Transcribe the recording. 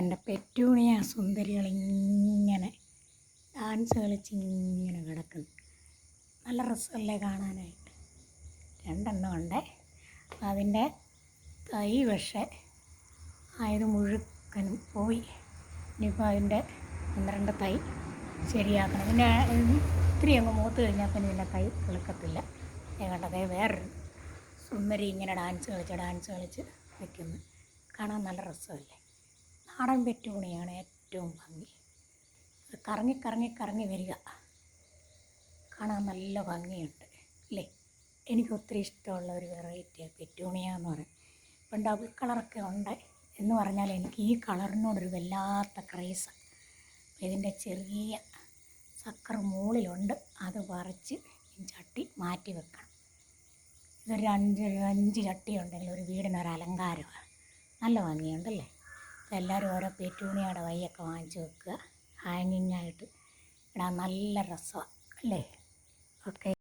എൻ്റെ പെറ്റൂണിയ സുന്ദരികൾ ഇങ്ങനെ ഡാൻസ് കളിച്ച് ഇങ്ങനെ കിടക്കുന്നു. നല്ല രസമല്ലേ കാണാനായിട്ട്. രണ്ടെണ്ണം ഉണ്ട്. അതിൻ്റെ തൈ പക്ഷേ ആയത് മുഴുക്കനും പോയി. ഇനിയിപ്പോൾ അതിൻ്റെ ഒന്ന് രണ്ട് തൈ ശരിയാക്കണം. പിന്നെ ഇത്തിരി അങ്ങ് മൂത്ത് കഴിഞ്ഞാൽ പിന്നെ ഇതിൻ്റെ തൈ കിളുക്കത്തില്ല. കണ്ടതേ വേറൊരു സുന്ദരി ഇങ്ങനെ ഡാൻസ് കളിച്ച് വയ്ക്കുന്നു. കാണാൻ നല്ല രസമല്ലേ. നാടൻ പെറ്റൂണിയാണ് ഏറ്റവും ഭംഗി. അത് കറങ്ങി വരിക. കാണാൻ നല്ല ഭംഗിയുണ്ട് അല്ലേ. എനിക്ക് ഒത്തിരി ഇഷ്ടമുള്ള ഒരു വെറൈറ്റിയാണ് പെറ്റൂണിയ എന്ന് പറയും. ഇപ്പം ഡബിൾ കളറൊക്കെ ഉണ്ട് എന്ന് പറഞ്ഞാൽ എനിക്ക് ഈ കളറിനോടൊരു വല്ലാത്ത ക്രേസാണ്. ഇതിൻ്റെ ചെറിയ സക്കർ മുകളിലുണ്ട്. അത് പറിച്ച് ചട്ടി മാറ്റി വെക്കണം. ഇതൊരു അഞ്ച് ചട്ടി ഉണ്ടെങ്കിൽ ഒരു വീടിനൊരു അലങ്കാരമാണ്. നല്ല ഭംഗിയുണ്ടല്ലേ. എല്ലാവരും ഓരോ പെറ്റൂണിയുടെ വയ്യൊക്കെ വാങ്ങിച്ച് വെക്കുക. ഹാങ്ങിങ് ആയിട്ട് ഇടാൻ നല്ല രസമാണ് അല്ലേ. ഓക്കെ.